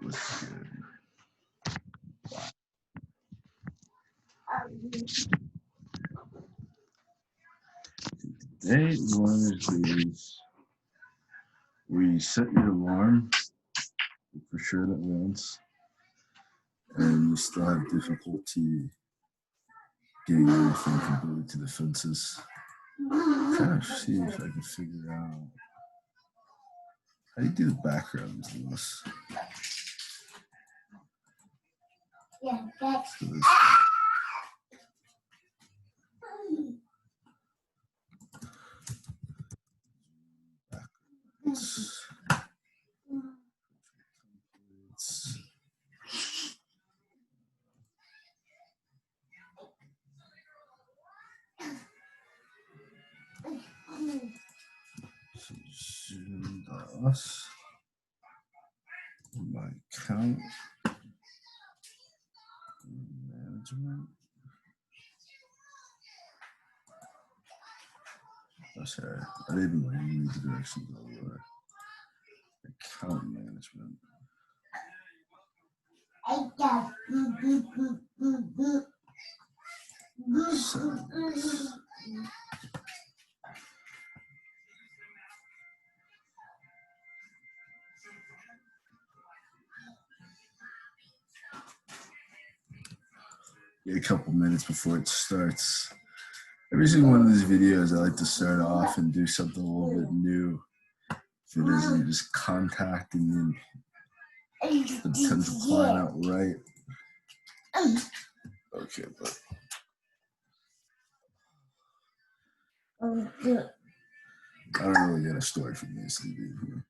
What's good? Today is one of those days where you set your alarm for sure that once, and you still have difficulty getting everything completely to the fences. Trying to see if I can figure out how do you do the backgrounds in this. Yeah, that's So zoom us. My account management. Oh, sorry, I didn't read the directions all the way. Account management. Settings. A couple minutes before it starts. Every single one of these videos, I like to start off and do something a little bit new. If it isn't just contacting the potential client outright. Okay, but I don't really get a story from this video here.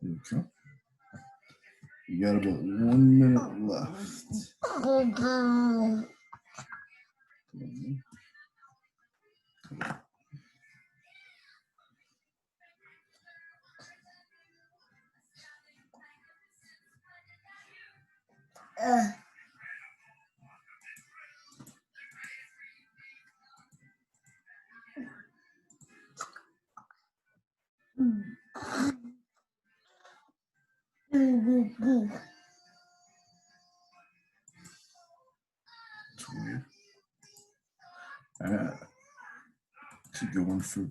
Okay. You got about 1 minute left. It's weird. To go in for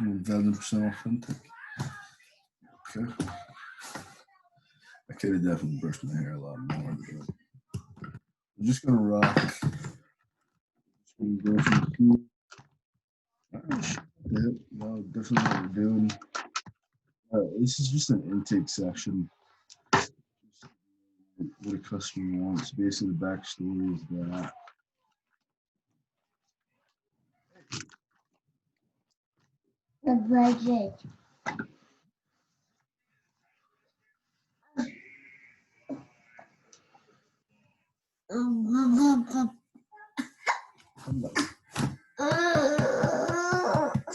1,000% authentic. Okay. I could have definitely brushed my hair a lot more, but I'm just gonna rock. Just gonna go from yeah, no, definitely what we're doing. This is just an intake section. What a customer wants. Basically, the backstory is that. the budget.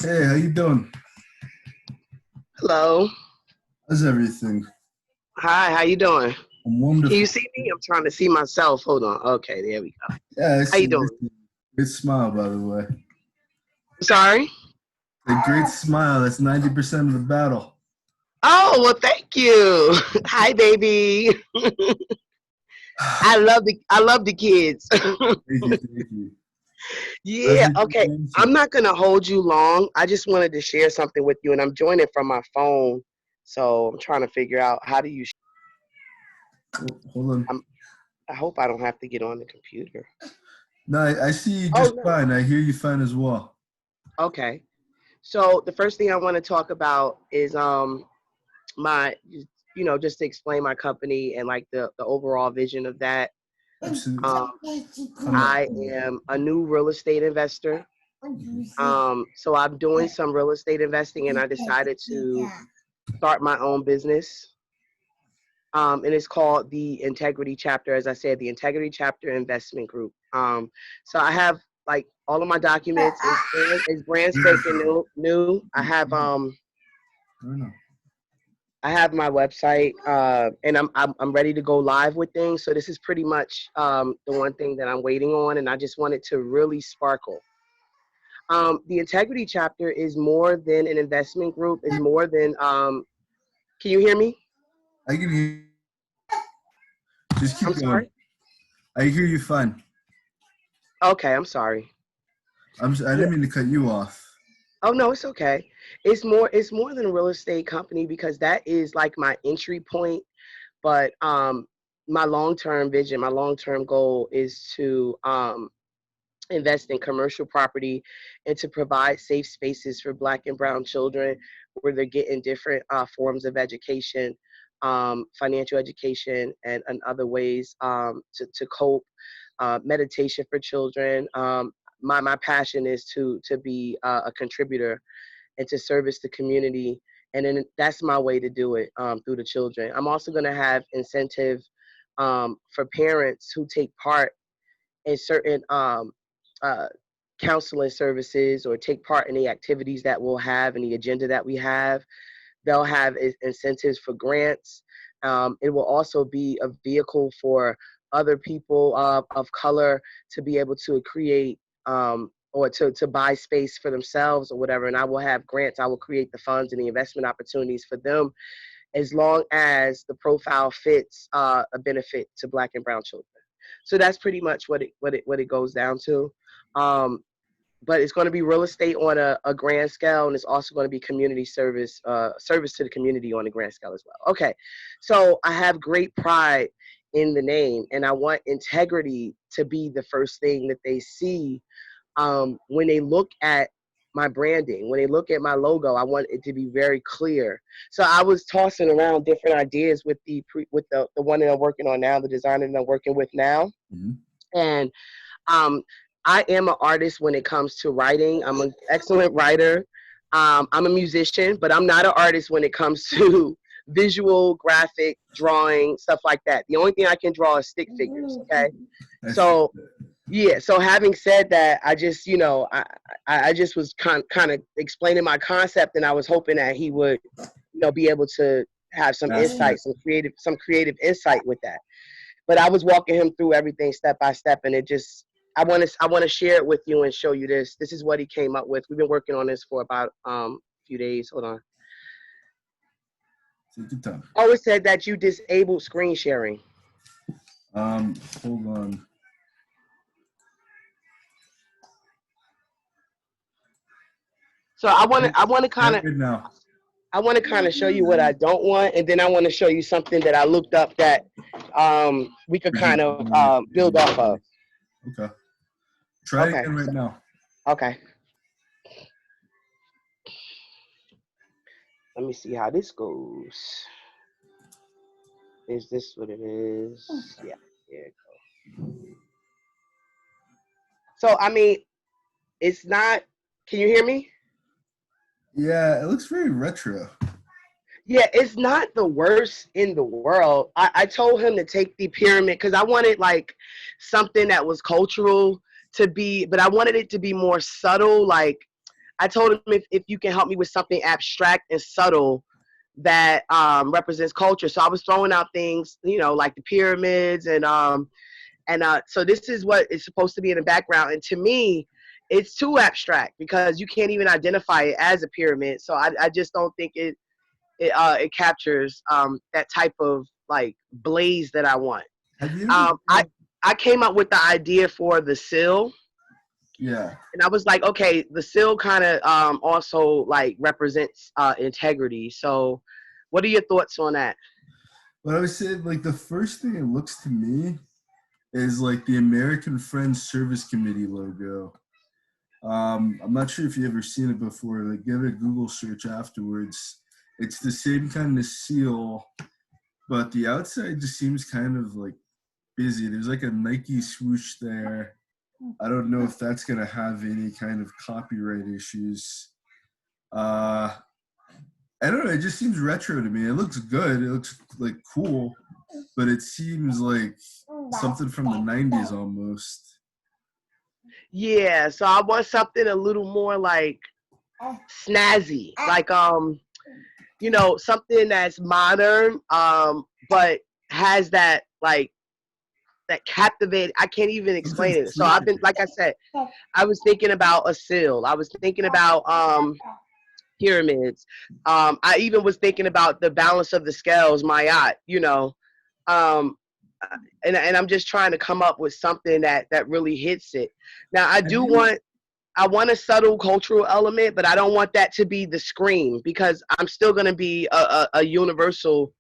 Hey, how you doing? Hello. How's everything? Hi, how you doing? I'm wonderful. Can you see me? I'm trying to see myself. Hold on. Okay, there we go. Yeah, How you doing? Great smile, by the way. Sorry? A great smile. That's 90% of the battle. Oh, well, thank you. Hi, baby. I love the kids. Thank you. Yeah, okay. I'm not gonna hold you long. I just wanted to share something with you, and I'm joining from my phone. So I'm trying to figure out how do you Hold on. I hope I don't have to get on the computer. No, I see you just fine. I hear you fine as well. Okay. So the first thing I want to talk about is my just to explain my company and like the overall vision of that. I am a new real estate investor. So I'm doing some real estate investing, and I decided to start my own business. And it's called the Integrity Chapter, as I said, the Integrity Chapter Investment Group. So I have like all of my documents is brand spanking new. I have I have my website, and I'm ready to go live with things. So this is pretty much the one thing that I'm waiting on, and I just want it to really sparkle. The integrity chapter is more than an investment group. Is more than. Can you hear me? I can hear. Just keep I'm going. sorry. I hear you fine. Okay, I'm sorry. I didn't mean to cut you off. Oh no, it's okay. It's more than a real estate company because that is like my entry point. But my long term vision, my long term goal is to invest in commercial property and to provide safe spaces for Black and Brown children where they're getting different forms of education, financial education, and other ways to cope. Meditation for children. My passion is to be a contributor and to service the community. And then that's my way to do it through the children. I'm also going to have incentive for parents who take part in certain uh, counseling services or take part in the activities that we'll have and the agenda that we have. They'll have incentives for grants. It will also be a vehicle for other people of color to be able to create or to buy space for themselves or whatever. And I will have grants. I will create the funds and the investment opportunities for them as long as the profile fits a benefit to Black and Brown children. So that's pretty much what it goes down to. Um, but it's going to be real estate on a grand scale, and it's also going to be community service, service to the community on a grand scale as well. Okay, so I have great pride in the name, and I want integrity to be the first thing that they see when they look at my branding, when they look at my logo. I want it to be very clear. So I was tossing around different ideas with the one that I'm working on now, the designer that I'm working with now, Mm-hmm. and um, I am an artist when it comes to writing. I'm an excellent writer. I'm a musician, but I'm not an artist when it comes to visual, graphic, drawing, stuff like that. The only thing I can draw is stick figures. Okay, so yeah. So having said that, I just I just was kind of explaining my concept, and I was hoping that he would be able to have some Master insight, some creative insight with that. But I was walking him through everything step by step, and it just I want to share it with you and show you this. This is what he came up with. We've been working on this for about a few days. Hold on. Take your time. Oh, it said that you disabled screen sharing. Hold on. So I want to kind of Right now. show you what I don't want, and then I want to show you something that I looked up that we could kind of build off of. Okay. Try it Okay. again right now. Okay. Let me see how this goes. Is this what it is? Yeah. There it goes. So I mean, it's not. Can you hear me? Yeah, it looks very retro. Yeah, it's not the worst in the world. I told him to take the pyramid because I wanted like something that was cultural to be, but I wanted it to be more subtle. Like I told him if you can help me with something abstract and subtle that represents culture. So I was throwing out things, like the pyramids and so this is what is supposed to be in the background. And to me, it's too abstract because you can't even identify it as a pyramid. So I just don't think it captures that type of like blaze that I want. Have you ever? I came up with the idea for the sill, Yeah. and I was like, okay, the sill kind of also like represents integrity. So, what are your thoughts on that? But I would say like the first thing it looks to me is like the American Friends Service Committee logo. I'm not sure if you ever seen it before. Like, give it a Google search afterwards. It's the same kind of seal, but the outside just seems kind of like busy. There's like a Nike swoosh there. I don't know if that's gonna have any kind of copyright issues. Uh, I don't know. It just seems retro to me. It looks good. It looks like cool, but it seems like something from the '90s almost. Yeah, so I want something a little more like snazzy, like you know, something that's modern, but has that like that captivate. I can't even Something explain it. So I've sleepy. been, like I said, I was thinking about a seal. I was thinking about pyramids. I even was thinking about the balance of the scales, Mayat. You know, um, and I'm just trying to come up with something that really hits it. Now Have you? I want a subtle cultural element, but I don't want that to be the scream because I'm still going to be a universal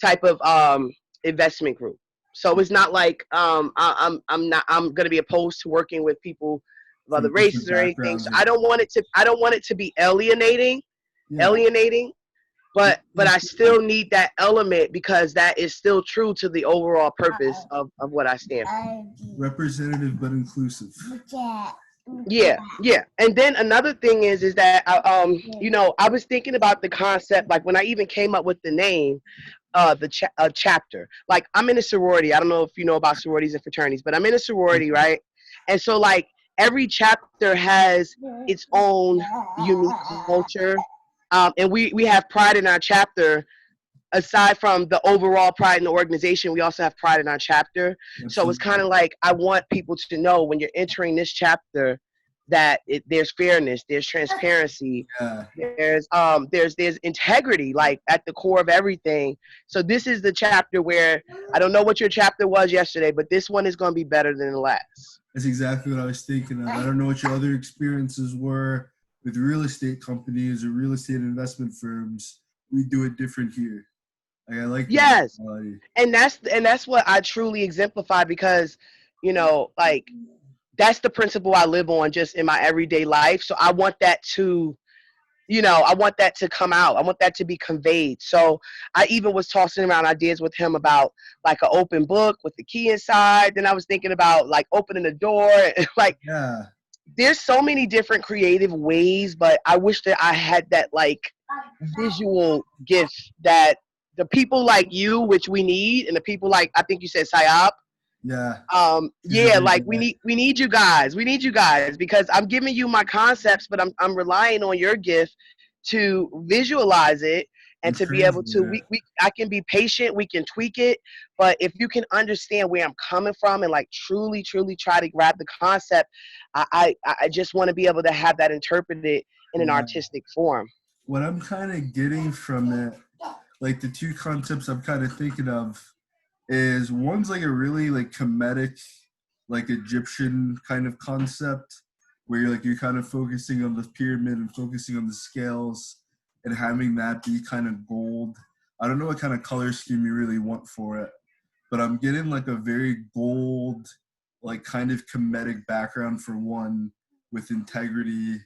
type of investment group. So it's not like I'm going to be opposed to working with people of other From different races or anything. backgrounds So or I don't want it to be yeah. alienating, but I still need that element because that is still true to the overall purpose of what I stand for. Representative but inclusive. Yeah, yeah. And then another thing is that you know, I was thinking about the concept like when I even came up with the name, chapter. Like I'm in a sorority. I don't know if you know about sororities and fraternities, but I'm in a sorority, right? And so like every chapter has its own unique culture, and we have pride in our chapter. Aside from the overall pride in the organization, we also have pride in our chapter. So it's kind Absolutely. of like I want people to know when you're entering this chapter that there's fairness, there's transparency, Yeah. there's integrity like at the core of everything. So this is the chapter where I don't know what your chapter was yesterday, but this one is going to be better than the last. That's exactly what I was thinking of. I don't know what your other experiences were with real estate companies or real estate investment firms. We do it different here. Like I like that Yes, mentality. and that's what I truly exemplify because you know like that's the principle I live on just in my everyday life. So I want that to, you know, I want that to come out. I want that to be conveyed. So I even was tossing around ideas with him about like an open book with the key inside. Then I was thinking about like opening the door. Like Yeah. there's so many different creative ways, but I wish that I had that like visual gift that the people like you, which we need, and the people like I think you said Sayab, Yeah. He's a yeah, great like guy. we need you guys, we need you guys because I'm giving you my concepts, but I'm relying on your gift to visualize it and And to be able translate to it. we I can be patient, we can tweak it, but if you can understand where I'm coming from and like truly try to grab the concept, I just want to be able to have that interpreted in an Yeah. artistic form. What I'm kind of getting from it, like the two concepts I'm kind of thinking of, is one's like a really like comedic, like Egyptian kind of concept, where you're kind of focusing on the pyramid and focusing on the scales and having that be kind of gold. I don't know what kind of color scheme you really want for it, but I'm getting like a very gold, like kind of comedic background for one with integrity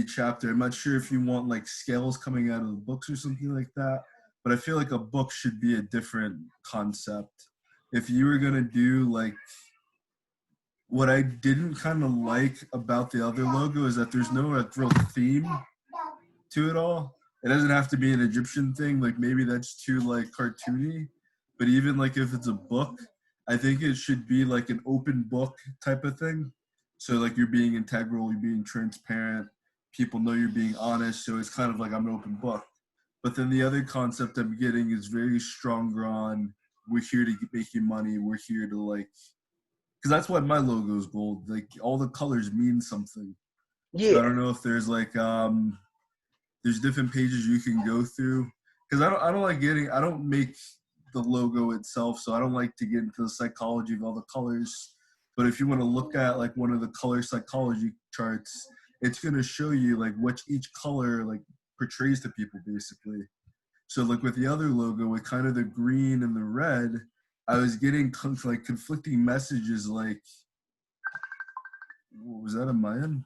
chapter. I'm not sure if you want like scales coming out of the books or something like that, but I feel like a book should be a different concept. If you were gonna do like what I didn't kind of like about the other logo is that there's no like, real theme to it all. It doesn't have to be an Egyptian thing. Like maybe that's too like cartoony, but even like if it's a book, I think it should be like an open book type of thing. So like you're being integral, you're being transparent. People know you're being honest. So it's kind of like I'm an open book. But then the other concept I'm getting is very stronger on we're here to make you money. We're here to like, because that's why my logo is gold. Like all the colors mean something. So I Yeah, don't know if there's different pages you can go through because I don't make the logo itself, so I don't like to get into the psychology of all the colors. But if you want to look at like one of the color psychology charts, it's going to show you like what each color like portrays to people basically. So like with the other logo with kind of the green and the red, I was getting like conflicting messages like what was that a Mayan?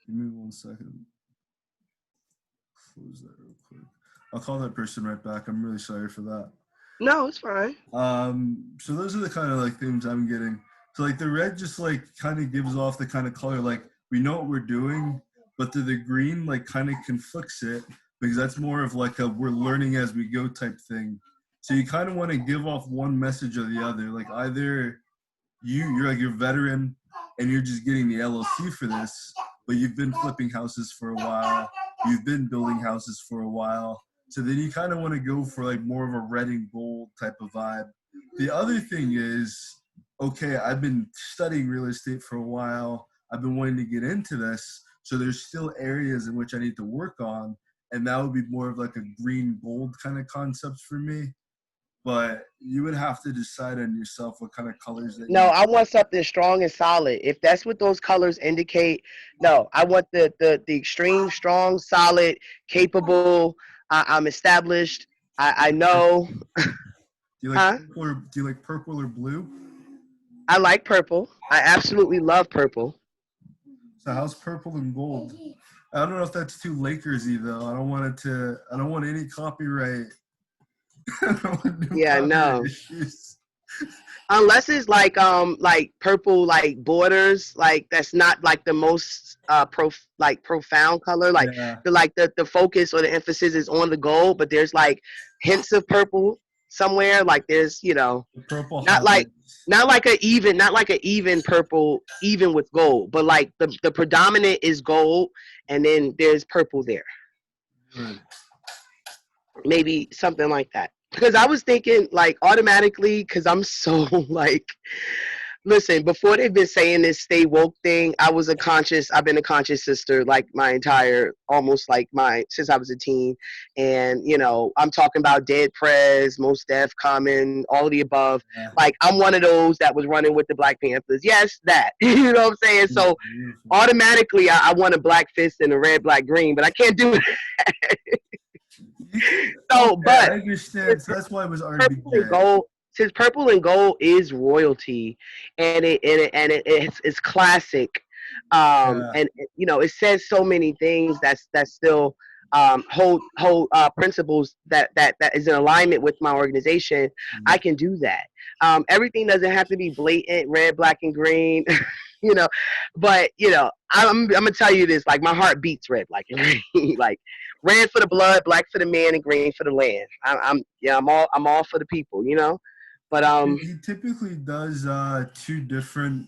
Give me 1 second. Close that real quick. I'll call that person right back. I'm really sorry for that. no, it's fine. So those are the kind of like themes I'm getting. So like the red just like kind of gives off the kind of color like we know what we're doing, but the green like kind of conflicts it because that's more of like a we're learning as we go type thing. So you kind of want to give off one message or the other. Like either you're like you're veteran and you're just getting the LLC for this, but you've been flipping houses for a while. You've been building houses for a while. So then you kind of want to go for like more of a red and gold type of vibe. The other thing is, okay, I've been studying real estate for a while. I've been wanting to get into this. So there's still areas in which I need to work on. And that would be more of like a green gold kind of concept for me. But you would have to decide on yourself what kind of colors that No, you. I want something strong and solid. If that's what those colors indicate, no, I want the extreme, strong, solid, capable. I'm established. I know. Do you like Huh? purple or do you like purple or blue? I like purple. I absolutely love purple. So how's purple and gold? I don't know if that's too Lakersy though. I don't want it to. I don't want any copyright. I don't want no Yeah, copyright no. issues. Unless it's like purple like borders, like that's not like the most profound color. Like Yeah, the focus or the emphasis is on the gold, but there's like hints of purple somewhere. Like there's the purple not like highlights. not like a even purple even with gold, but like the predominant is gold and then there's purple there. Good. Maybe something like that. Because I was thinking like automatically, because I'm so like, listen, before they've been saying this stay woke thing, I've been a conscious sister like my entire, almost like since I was a teen. And, I'm talking about Dead Prez, Most Def, Common, all of the above. Yeah. Like, I'm one of those that was running with the Black Panthers. Yes, that. You know what I'm saying? So Beautiful. automatically, I want a black fist and a red, black, green, but I can't do it. So, Okay, I but understand. So that's why it was purple and RBJ. gold since purple and gold is royalty and it's classic Yeah. and it says so many things that's still hold principles that is in alignment with my organization. I can do that. Everything doesn't have to be blatant red, black, and green. you know but I'm gonna tell you this, like my heart beats red, black, and green. Like red for the blood, black for the man, and green for the land. I'm all for the people, but He typically does two different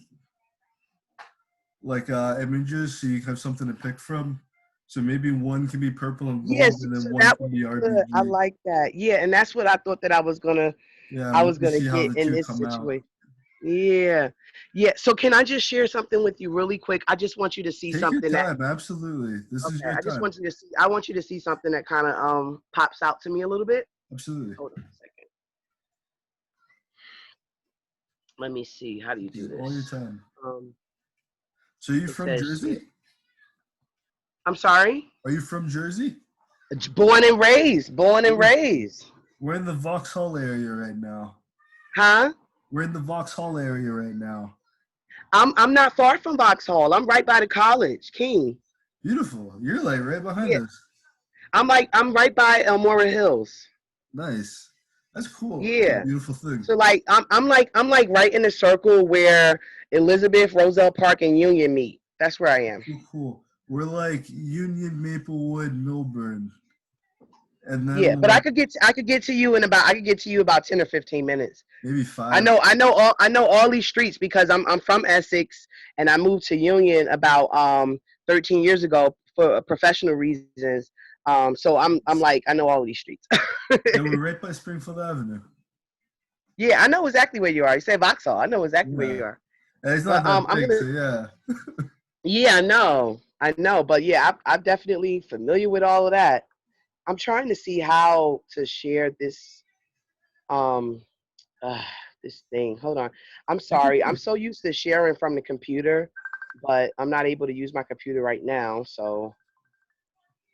like images, so you have something to pick from. So maybe one can be purple and gold, yes, and then so one that can would be be good. I RBG. like that. Yeah, and that's what I thought that I was gonna Yeah, I let was me gonna see how get the in two this come out. situation. Yeah, yeah. So can I just share something with you really quick? I just want you to see Take your something that. time, absolutely. This is Okay, your I just time. want you to see. I want you to see something that kind of pops out to me a little bit. Absolutely. Hold on a second. Let me see. How do you This do is all your this? time. Um, So are you it from says share. Jersey? I'm sorry. Are you from Jersey? Born and raised. Born and raised. We're in the Vauxhall area right now. Huh? We're in the Vauxhall area right now. I'm not far from Vauxhall. I'm right by the college, King. Beautiful. You're like right behind Yeah. us. I'm right by Elmora Hills. Nice. That's cool. That's a Yeah. beautiful thing. So like I'm like right in the circle where Elizabeth, Roselle Park, and Union meet. That's where I am. Cool, cool. We're like Union, Maplewood, Milburn, and Yeah, then but I like could get to you about 10 or 15 minutes. maybe I 5. know I know all these streets because I'm from Essex and I moved to Union about 13 years ago for professional reasons. So I'm like I know all of these streets. Yeah, we're right by Springfield Avenue. Yeah, I know exactly where you are. You say Vauxhall. I know exactly where Yeah. you are. And it's not But that I'm big, gonna. so yeah. Yeah, I know. But yeah, I'm definitely familiar with all of that. I'm trying to see how to share this um uh, this thing. Hold on. I'm Take your sorry. I'm time. so used to sharing from the computer, but I'm not able to use my computer right now. So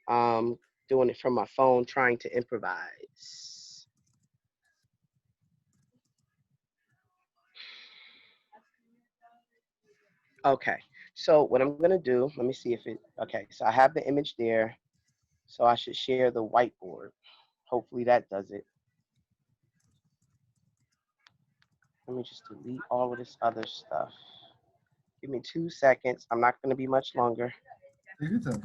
doing it from my phone, trying to improvise. Okay. So what I'm gonna do, let me see if it okay, so I have the image there. So I should share the whiteboard. Hopefully that does it. Let me just delete all of this other stuff. Give me 2 seconds. I'm not gonna be much longer. Take your time.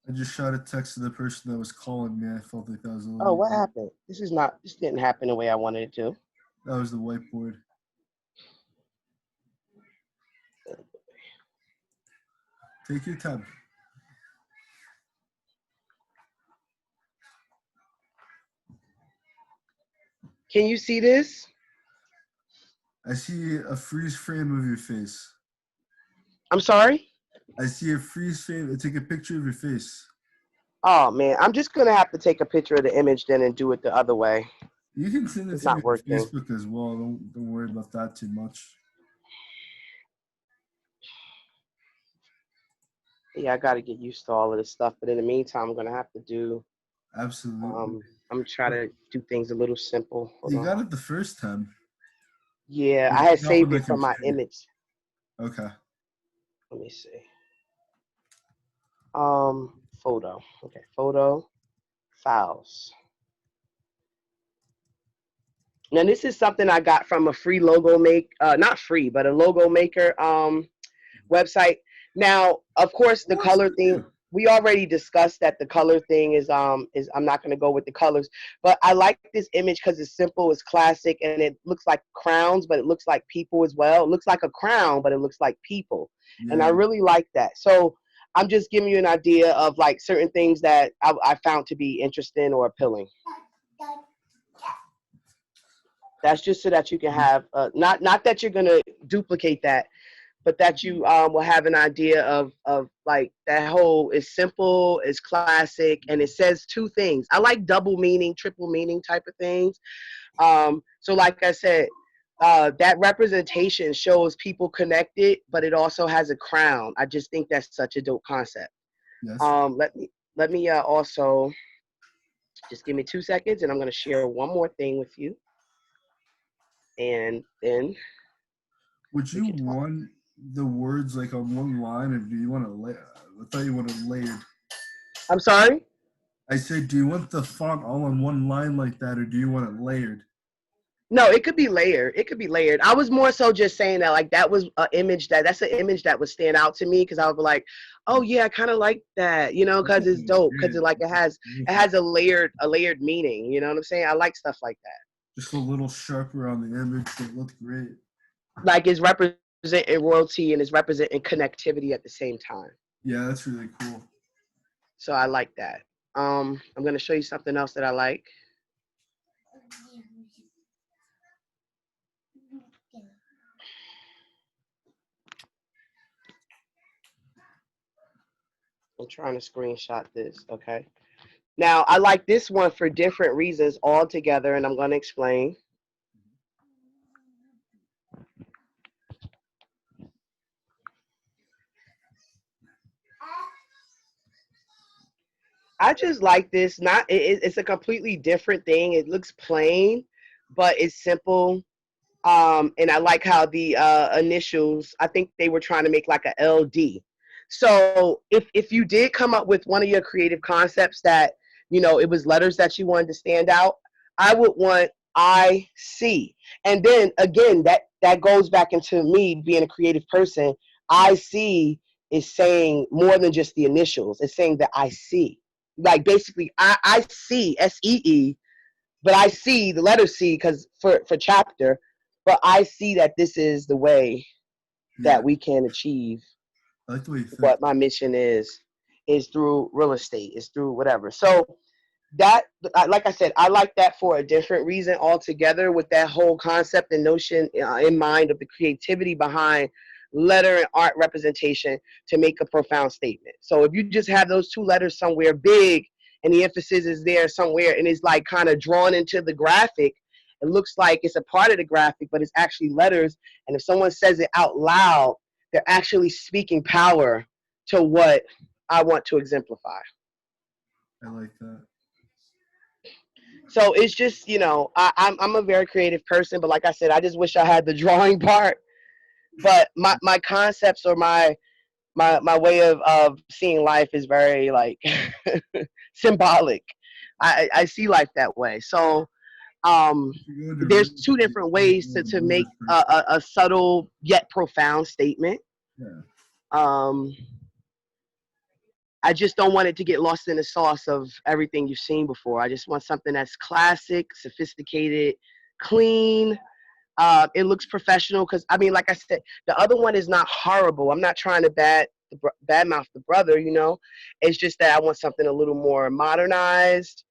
I just shot a text to the person that was calling me. I felt like that was a little Oh, what easy. happened? This didn't happen the way I wanted it to. That was the whiteboard. Take your time. Can you see this? I see a freeze frame of your face. I'm sorry? I see a freeze frame. Take a picture of your face. Oh man, I'm just gonna have to take a picture of the image then and do it the other way. You can send it It's to me not on working. Facebook as well. Don't worry about that too much. Yeah, I gotta get used to all of this stuff, but in the meantime, I'm gonna have to do. Absolutely. I'm trying to do things a little simple. Hold You on. got it the first time. Yeah, You I had help with saved my it from my computer. image. Okay. Let me see. Photo. Okay, photo, files. Now this is something I got from a free logo not free, but a logo maker website. Now, of course, the What's color the thing, do? we already discussed that the color thing is I'm not going to go with the colors, but I like this image because it's simple, it's classic, and it looks like crowns, but it looks like people as well. It looks like a crown, but it looks like people, and I Yeah. really like that. So I'm just giving you an idea of like certain things that I found to be interesting or appealing. That's just so that you can have not that you're gonna duplicate that, but that you will have an idea of like that whole is simple, is classic, and it says two things. I like double meaning, triple meaning type of things. So like I said, that representation shows people connected, but it also has a crown. I just think that's such a dope concept. Yes. Let me also just give me 2 seconds, and I'm gonna share one more thing with you, and then Would we you can talk. want the words like on one line, or do you want to lay? I thought you wanted layered. I'm sorry. I said, do you want the font all on one line like that, or do you want it layered? No, it could be layered. It could be layered. I was more so just saying that like that was an image that's an image that would stand out to me because I would be like, oh yeah, I kind of like that, That's because it's dope because great. it like it Beautiful. has a layered meaning. You know what I'm saying? I like stuff like that. Just a little sharper on the image. It looked great. Like it's representing royalty and it's representing connectivity at the same time. Yeah, that's really cool. So I like that. I'm gonna show you something else that I like. I'm trying to screenshot this. Okay. Now I like this one for different reasons altogether, and I'm gonna explain. I just like this. Not it's a completely different thing. It looks plain, but it's simple. And I like how the initials. I think they were trying to make like a LD. So if you did come up with one of your creative concepts that it was letters that you wanted to stand out, I would want IC. And then again, that goes back into me being a creative person. IC is saying more than just the initials. It's saying that I see. Like basically, I see SEE, but I see the letter C because for chapter, but I see that this is the way Yeah, that we can achieve I like the way you think. what my mission is through real estate, is through whatever. So that, like I said, I like that for a different reason altogether, with that whole concept and notion in mind of the creativity behind letter and art representation to make a profound statement. So if you just have those two letters somewhere big and the emphasis is there somewhere and it's like kind of drawn into the graphic, it looks like it's a part of the graphic, but it's actually letters. And if someone says it out loud, they're actually speaking power to what I want to exemplify. I like that. So it's just, I'm a very creative person, but like I said, I just wish I had the drawing part. But my concepts or my way of seeing life is very like symbolic. I see life that way. So If you go into real there's two estate, different you're ways a to make numbers person. a subtle yet profound statement. Yeah, Um, I just don't want it to get lost in the sauce of everything you've seen before. I just want something that's classic, sophisticated, clean. It looks professional because I mean, like I said, the other one is not horrible. I'm not trying to badmouth the brother, you know. It's just that I want something a little more modernized.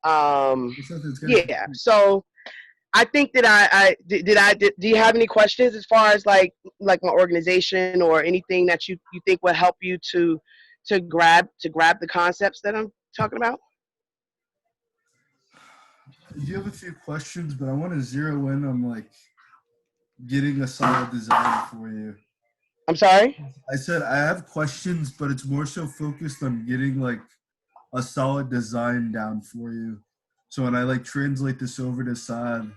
Something that's gonna Yeah. So I think that do you have any questions as far as like my organization or anything that you think will help you to grab the concepts that I'm talking about? I do have a few questions, but I want to zero in on like getting a solid design for you. I'm sorry. I said I have questions, but it's more so focused on getting like a solid design down for you. So when I like translate this over to Saad,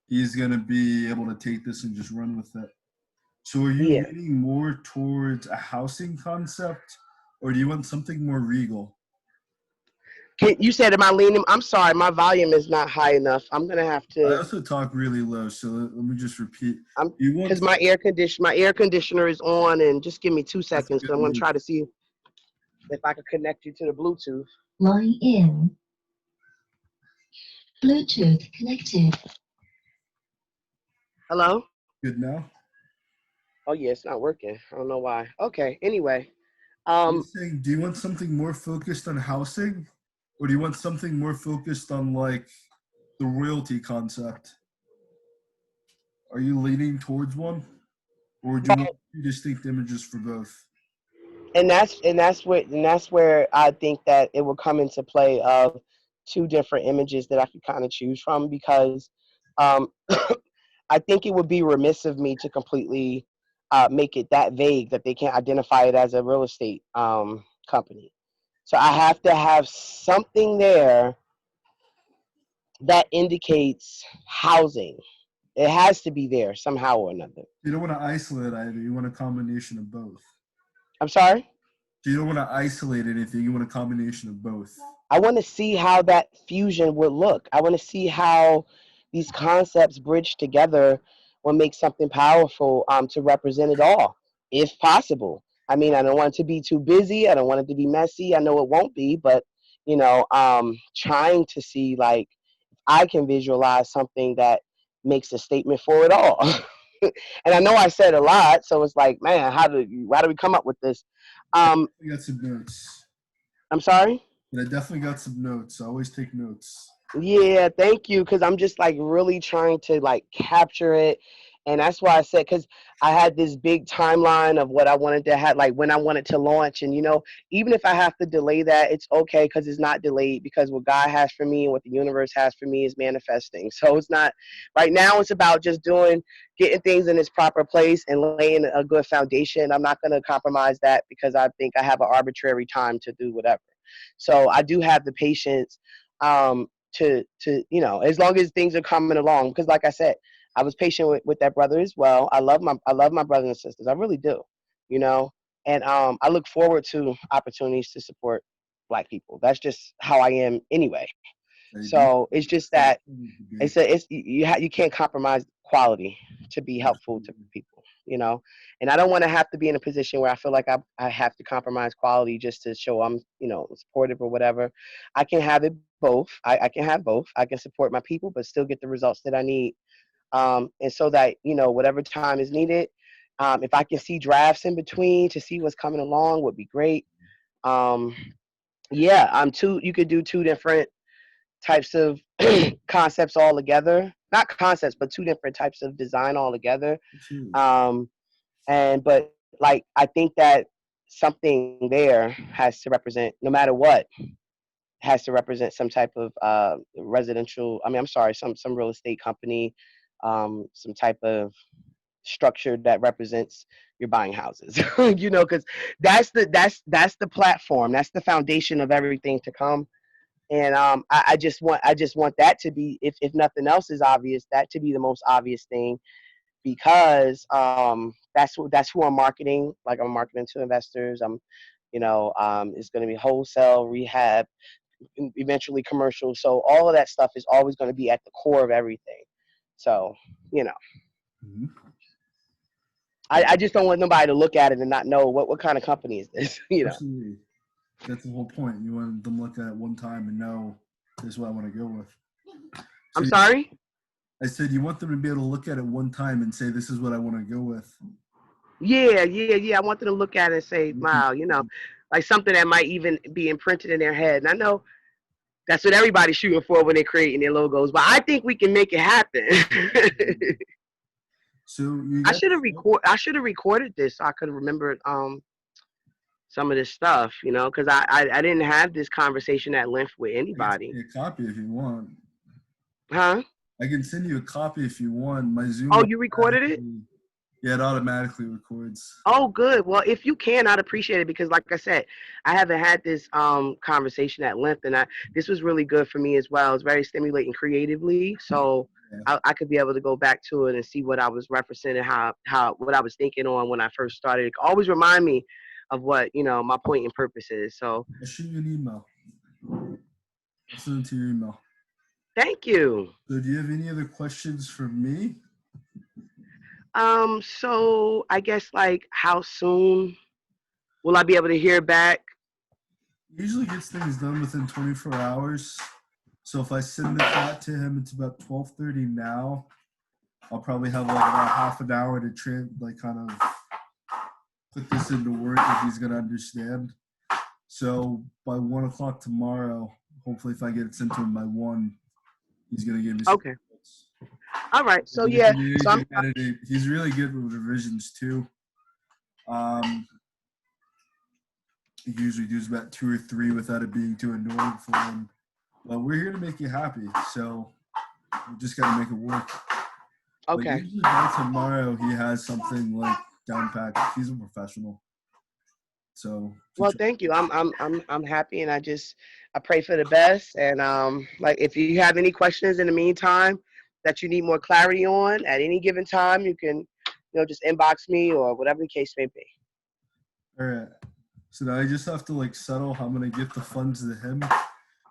he's gonna be able to take this and just run with it. So are you Yeah. leaning more towards a housing concept, or do you want something more regal? You said, am I leaning? I'm sorry, my volume is not high enough. I'm gonna have I to. also talk really low, so let me just repeat. I'm You want because my air conditioner is on, and just give me two that's seconds good because I'm gonna news. try to see if I can connect you to the Bluetooth. Line in. Bluetooth connected. Hello. Good now. Oh yeah, it's not working. I don't know why. Okay. Anyway, You're um, saying, do you want something more focused on housing, or do you want something more focused on like the royalty concept? Are you leaning towards one, or do you want two distinct images for both? and that's where I think that it will come into play of two different images that I could kind of choose from because um, I think it would be remiss of me to completely make it that vague that they can't identify it as a real estate company. So I have to have something there that indicates housing. It has to be there somehow or another. You don't want to isolate either. You want a combination of both. I'm sorry. So you don't want to isolate anything. You want a combination of both. I want to see how that fusion would look. I want to see how these concepts bridge together will make something powerful to represent it all, if possible. I mean, I don't want it to be too busy. I don't want it to be messy. I know it won't be, but trying to see like I can visualize something that makes a statement for it all. And I know I said a lot, so it's like, man, how do we come up with this? Um, I got some notes. I'm sorry. But I definitely got some notes. I always take notes. Yeah, thank you. Because I'm just like really trying to like capture it. And that's why I said, because I had this big timeline of what I wanted to have, like when I wanted to launch. And, even if I have to delay that, it's okay because it's not delayed because what God has for me and what the universe has for me is manifesting. So it's not, right now, it's about just getting things in its proper place and laying a good foundation. I'm not going to compromise that because I think I have an arbitrary time to do whatever. So I do have the patience. To as long as things are coming along because like I said I was patient with that brother as well. I love my brothers and sisters. I really do, you know and I look forward to opportunities to support black people. That's just how I am anyway. I do. So it's just that you can't compromise quality to be helpful to people, and I don't want to have to be in a position where I feel like I have to compromise quality just to show I'm supportive or whatever. I can have it both. I can have both. I can support my people but still get the results that I need, and so that whatever time is needed, if I can see drafts in between to see what's coming along would be great. um, yeah, you could do two different types of concepts all together. Not concepts, but two different types of design all together. Um, but like I think that something there has to represent, no matter what, has to represent some type of residential. I mean, I'm sorry, some real estate company, some type of structure that represents you're buying houses. Because that's the platform, that's the foundation of everything to come. And I just want that to be, if nothing else is obvious, that to be the most obvious thing, because that's who I'm marketing. Like I'm marketing to investors. It's going to be wholesale, rehab, eventually commercial. So all of that stuff is always going to be at the core of everything. So you know, Mhm. I just don't want nobody to look at it and not know what kind of company is this. Absolutely. That's the whole point. You want them to look at it one time and know this is what I want to go with. So I'm sorry. I said you want them to be able to look at it one time and say this is what I want to go with. Yeah. I want them to look at it and say, wow, like something that might even be imprinted in their head. And I know that's what everybody's shooting for when they're creating their logos, but I think we can make it happen. So you I got should have recorded this so I could have remembered some of this stuff, because I didn't have this conversation at length with I can send anybody. you a copy if you want. Huh? I can send you a copy if you want. My Zoom Oh, you recorded it? yeah, it automatically records. Oh, good. Well, if you can, I'd appreciate it because, like I said, I haven't had this conversation at length, and this was really good for me as well. It's very stimulating creatively, so Yeah. I could be able to go back to it and see what I was referencing and how what I was thinking on when I first started. It always remind me of what my point and purpose is. So, I'll shoot you an email. I'll send it to your email. thank you. So, do you have any other questions for me? So I guess like how soon will I be able to hear back? Usually gets things done within 24 hours. So if I send the thought to him, it's about 12:30 now. I'll probably have like about half an hour to kind of put this into work that he's gonna understand. So by 1 o'clock tomorrow, hopefully if I get it sent to him by 1, he's gonna give me some Okay. All right. So yeah. So he's really good with revisions too. He usually does about 2 or 3 without it being too annoying for him. But we're here to make you happy, so we just gotta make it work. Okay. But usually by tomorrow he has something like down packed. He's a professional. So Well, thank you. I'm happy, and I pray for the best. And like if you have any questions in the meantime that you need more clarity on at any given time, you can just inbox me or whatever the case may be. all right. So now I just have to like settle how I'm gonna get the funds to him.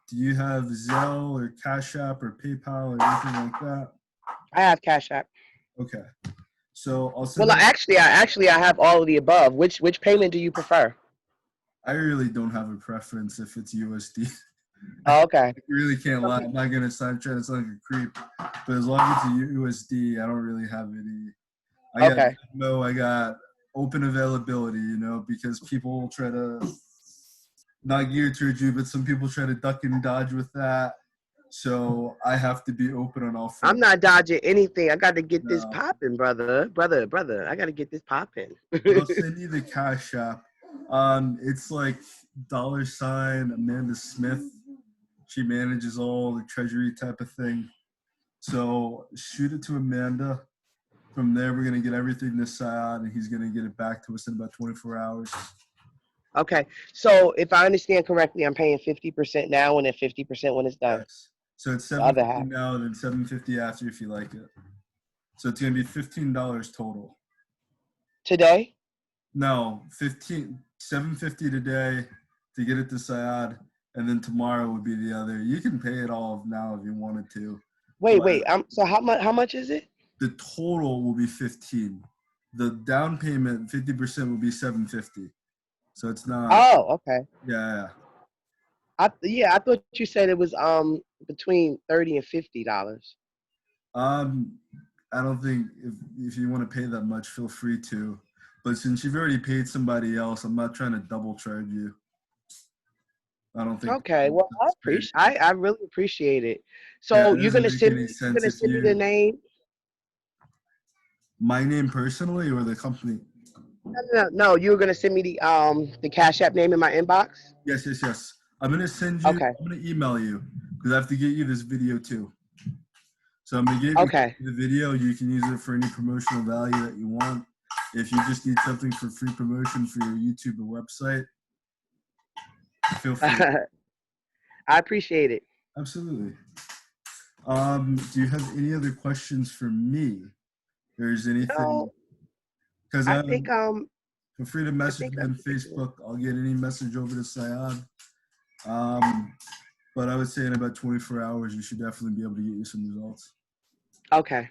Do you have Zelle or Cash App or PayPal or anything like that? I have Cash App. Okay. So I'll send. Well, I have all of the above. Which payment do you prefer? I really don't have a preference if it's USD. Oh, okay. I really can't lie. I'm not gonna trying to sound like a creep, but as long as it's a USD, I don't really have any. I got open availability, because people try to not gear towards you, but some people try to duck and dodge with that. So I have to be open on all fronts. I'm not dodging anything. I got to get this popping, brother. I got to get this popping. I'll send you the Cash App. It's like $ Amanda Smith. She manages all the treasury type of thing. So shoot it to Amanda. From there, we're gonna get everything to Syed, and he's gonna get it back to us in about 24 hours. Okay. So if I understand correctly, I'm paying 50% now and then 50% when it's done. Yes. So it's $750 now and then $750 after if you like it. So it's gonna be $15 total. Today? No, $750 today to get it to Syed, and then tomorrow would be the other. You can pay it all now if you wanted to. Wait. So how much is it? The total will be 15. The down payment 50% will be $750. So it's not. Oh, okay. Yeah. I thought you said it was between $30 and $50. I don't think if you want to pay that much, feel free to. But since you've already paid somebody else, I'm not trying to double charge you. I don't think. Okay. Well, I really appreciate it. So you're gonna send me the name. My name personally or the company? No. You were gonna send me the Cash App name in my inbox. Yes. I'm gonna send you. Okay. I'm gonna email you because I have to get you this video too. So I'm gonna give you the video. You can use it for any promotional value that you want. If you just need something for free promotion for your YouTube or website, feel free. I appreciate it. Absolutely. Do you have any other questions for me? There's anything? Because I think feel free to message me on Facebook. I'll get any message over to Syed. But I would say in about 24 hours, you should definitely be able to get you some results. Okay.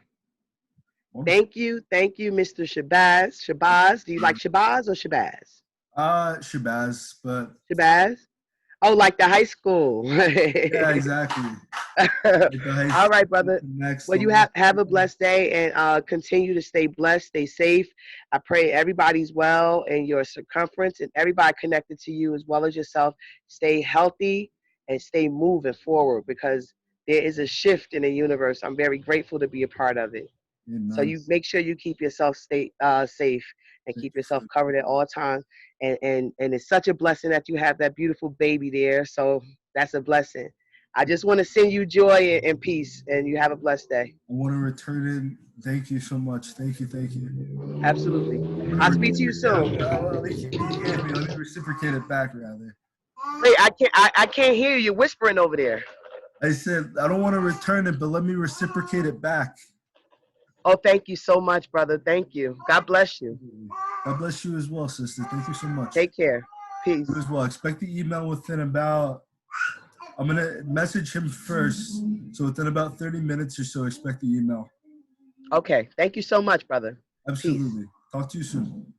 Wonderful. Thank you, Mr. Shabazz. Shabazz, do you like Shabazz or Shabazz? Shabazz, but Shabazz. Oh, like the high school. Yeah, exactly. All right, brother. Next, Well, you have a blessed day and continue to stay blessed, stay safe. I pray everybody's well and your circumference and everybody connected to you as well as yourself. Stay healthy and stay moving forward because there is a shift in the universe. I'm very grateful to be a part of it. So Amen. you make sure you keep yourself safe and keep yourself covered at all times. And it's such a blessing that you have that beautiful baby there. So that's a blessing. I just want to send you joy and peace, and you have a blessed day. I want to return it. Thank you so much. Thank you. Thank you. Absolutely. I'm gonna I'll speak to you soon. Let me reciprocate it back, rather. Wait, I can't hear you whispering over there. I said I don't want to return it, but let me reciprocate it back. Oh, thank you so much, brother. Thank you. God bless you. God bless you as well, sister. Thank you so much. Take care. Peace. You as well. Expect the email within about. I'm gonna message him first, so within about 30 minutes or so, expect the email. Okay. Thank you so much, brother. Absolutely. Peace. Talk to you soon.